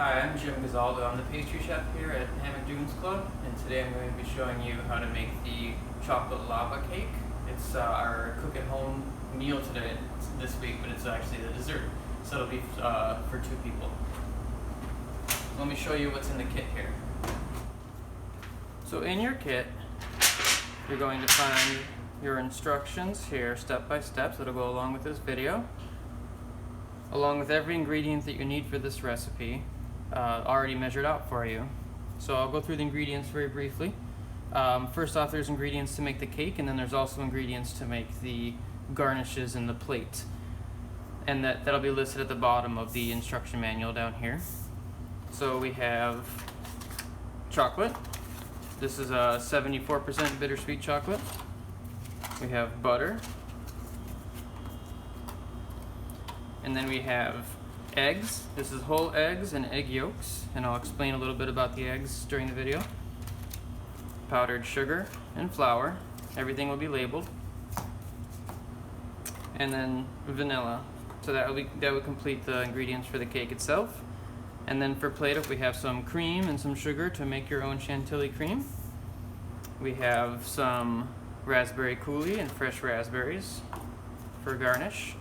Hi, I'm Jim Guzzaldo. I'm the pastry chef here at Hammock Dunes Club, and today I'm going to be showing you how to make the chocolate lava cake. It's our cook-at-home meal today, this week, but it's actually the dessert, so it'll be for 2 people. Let me show you what's in the kit here. So in your kit, you're going to find your instructions here, step by step, so it'll go along with this video, along with every ingredient that you need for this recipe. Already measured out for you. So I'll go through the ingredients very briefly. First off, there's ingredients to make the cake, and then there's also ingredients to make the garnishes in the plate. And that'll be listed at the bottom of the instruction manual down here. So we have chocolate. This is a 74% bittersweet chocolate. We have butter. And then we have eggs. This is whole eggs and egg yolks, and I'll explain a little bit about the eggs during the video. Powdered sugar and flour. Everything will be labeled. And then vanilla. So that would complete the ingredients for the cake itself. And then for Play-Doh, we have some cream and some sugar to make your own Chantilly cream. We have some raspberry coulis and fresh raspberries for garnish.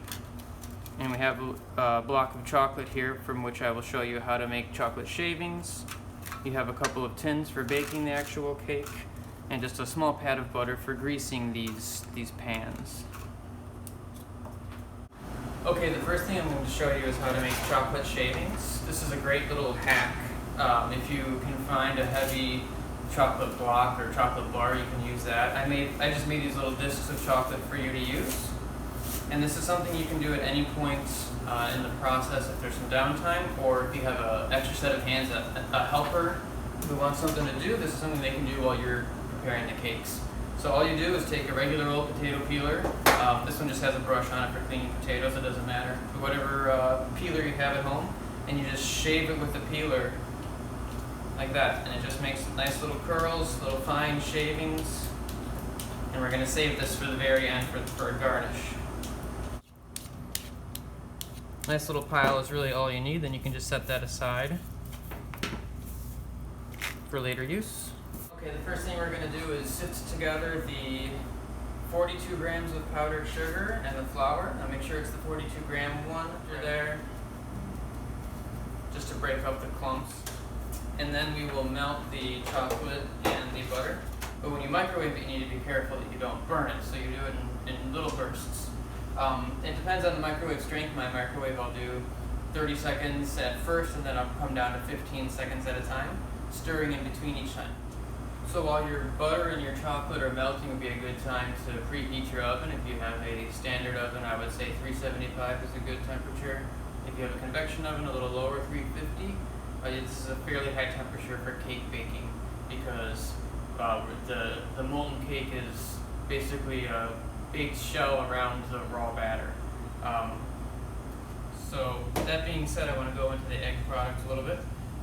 And we have a block of chocolate here from which I will show you how to make chocolate shavings. You have a couple of tins for baking the actual cake, and just a small pad of butter for greasing these pans. Okay, the first thing I'm going to show you is how to make chocolate shavings. This is a great little hack. If you can find a heavy chocolate block or chocolate bar, you can use that. I just made these little discs of chocolate for you to use. And this is something you can do at any point in the process if there's some downtime, or if you have an extra set of hands, a helper who wants something to do, this is something they can do while you're preparing the cakes. So all you do is take a regular old potato peeler. This one just has a brush on it for cleaning potatoes, it doesn't matter. But whatever peeler you have at home, and you just shave it with the peeler like that. And it just makes nice little curls, little fine shavings. And we're going to save this for the very end for a garnish. Nice little pile is really all you need, then you can just set that aside for later use. Okay, the first thing we're going to do is sift together the 42 grams of powdered sugar and the flour. Now make sure it's the 42 gram one under there, just to break up the clumps. And then we will melt the chocolate and the butter. But when you microwave it, you need to be careful that you don't burn it, so you do it in little bursts. It depends on the microwave strength. My microwave, I'll do 30 seconds at first, and then I'll come down to 15 seconds at a time, stirring in between each time. So while your butter and your chocolate are melting, would be a good time to preheat your oven. If you have a standard oven, I would say 375 is a good temperature. If you have a convection oven, a little lower, 350. This is a fairly high temperature for cake baking, because the molten cake is basically a baked shell around the raw batter. So that being said, I want to go into the egg product a little bit.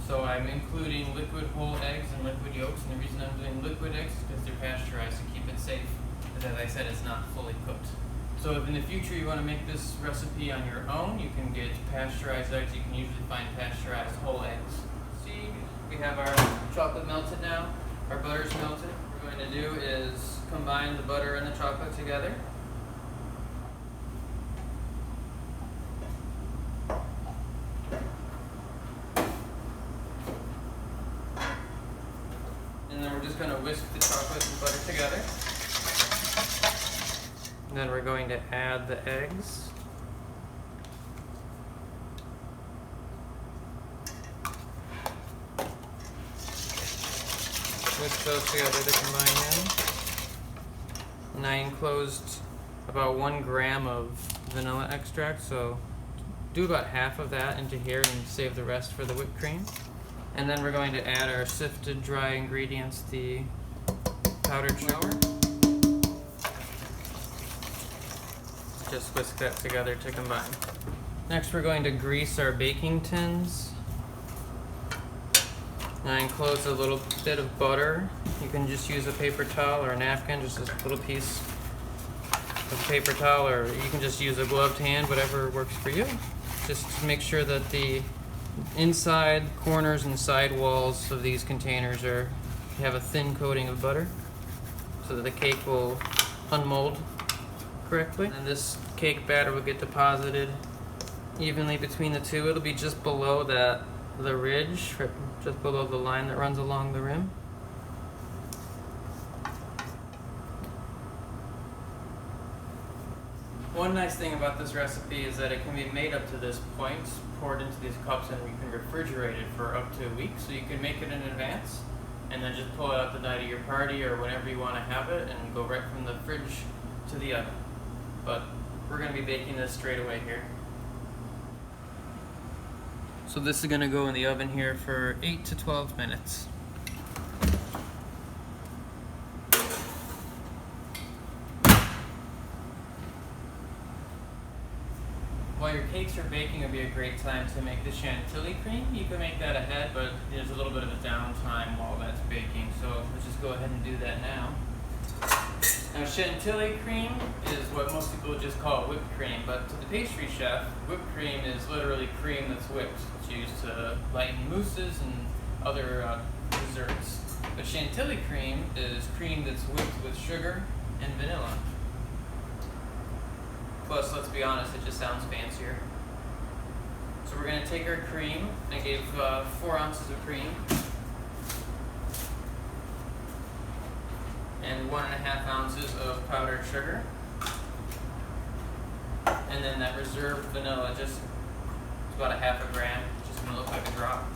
So I'm including liquid whole eggs and liquid yolks, and the reason I'm doing liquid eggs is because they're pasteurized to keep it safe, because as I said, it's not fully cooked. So if in the future you want to make this recipe on your own, you can get pasteurized eggs. You can usually find pasteurized whole eggs. See, we have our chocolate melted now, our butter's melted. What we're going to do is combine the butter and the chocolate together. And then we're just going to whisk the chocolate and butter together. And then we're going to add the eggs. Whisk those together to combine them. And I enclosed about 1 gram of vanilla extract, so do about half of that into here and save the rest for the whipped cream. And then we're going to add our sifted dry ingredients, the powdered sugar. Just whisk that together to combine. Next we're going to grease our baking tins. And I enclose a little bit of butter. You can just use a paper towel or a napkin, just a little piece of paper towel, or you can just use a gloved hand, whatever works for you. Just to make sure that the inside corners and side walls of these containers have a thin coating of butter so that the cake will unmold correctly. And this cake batter will get deposited evenly between the two. It'll be just below the ridge, just below the line that runs along the rim. One nice thing about this recipe is that it can be made up to this point, poured into these cups, and you can refrigerate it for up to a week. So you can make it in advance and then just pull it out the night of your party or whenever you want to have it and go right from the fridge to the oven. But we're going to be baking this straight away here. So this is going to go in the oven here for 8 to 12 minutes. While your cakes are baking, it would be a great time to make the Chantilly cream. You can make that ahead, but there's a little bit of a downtime while that's baking, so let's just go ahead and do that now. Now, Chantilly cream is what most people just call whipped cream, but to the pastry chef, whipped cream is literally cream that's whipped. It's used to lighten mousses and other desserts. But Chantilly cream is cream that's whipped with sugar and vanilla. Plus, let's be honest, it just sounds fancier. So we're going to take our cream. I gave 4 ounces of cream and 1.5 ounces of powdered sugar, and then that reserved vanilla, just it's about 1/2 gram, just going to look like a drop.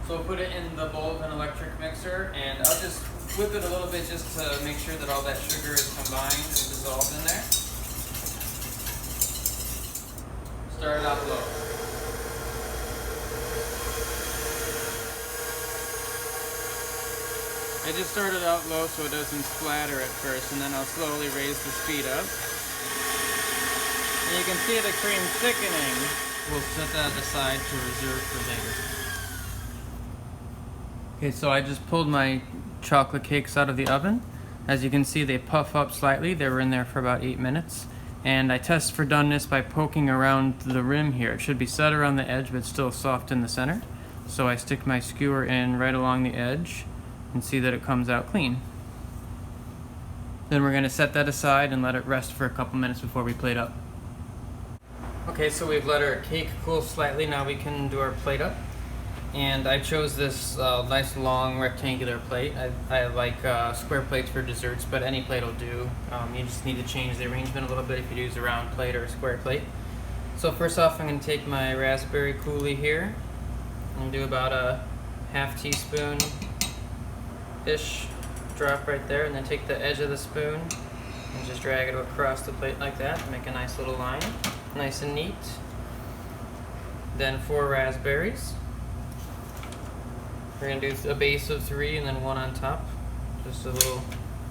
So we'll put it in the bowl of an electric mixer, and I'll just whip it a little bit just to make sure that all that sugar is combined and dissolved in there. Start it out low. I just started out low so it doesn't splatter at first, and then I'll slowly raise the speed up. And you can see the cream thickening. We'll set that aside to reserve for later. Okay, so I just pulled my chocolate cakes out of the oven. As you can see, they puff up slightly. They were in there for about 8 minutes. And I test for doneness by poking around the rim here. It should be set around the edge, but still soft in the center. So I stick my skewer in right along the edge and see that it comes out clean. Then we're gonna set that aside and let it rest for a couple minutes before we plate up. Okay, so we've let our cake cool slightly. Now we can do our plate up. And I chose this nice long rectangular plate. I like square plates for desserts, but any plate will do. You just need to change the arrangement a little bit if you use a round plate or a square plate. So first off, I'm going to take my raspberry coulis here and do about a 1/2 teaspoon-ish drop right there, and then take the edge of the spoon and just drag it across the plate like that to make a nice little line, nice and neat. Then 4 raspberries. We're going to do a base of 3 and then 1 on top. Just a little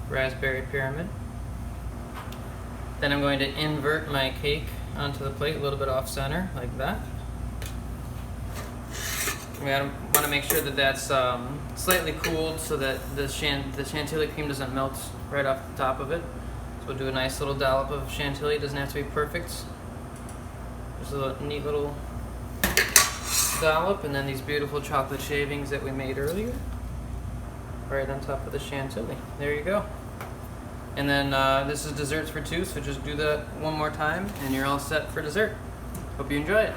raspberry pyramid. Then I'm going to invert my cake onto the plate a little bit off center, like that. We want to make sure that that's slightly cooled so that the Chantilly cream doesn't melt right off the top of it. So we'll do a nice little dollop of Chantilly. It doesn't have to be perfect. Just a neat little dollop, and then these beautiful chocolate shavings that we made earlier right on top of the Chantilly. There you go. And then this is desserts for 2, so just do that one more time and you're all set for dessert. Hope you enjoy it.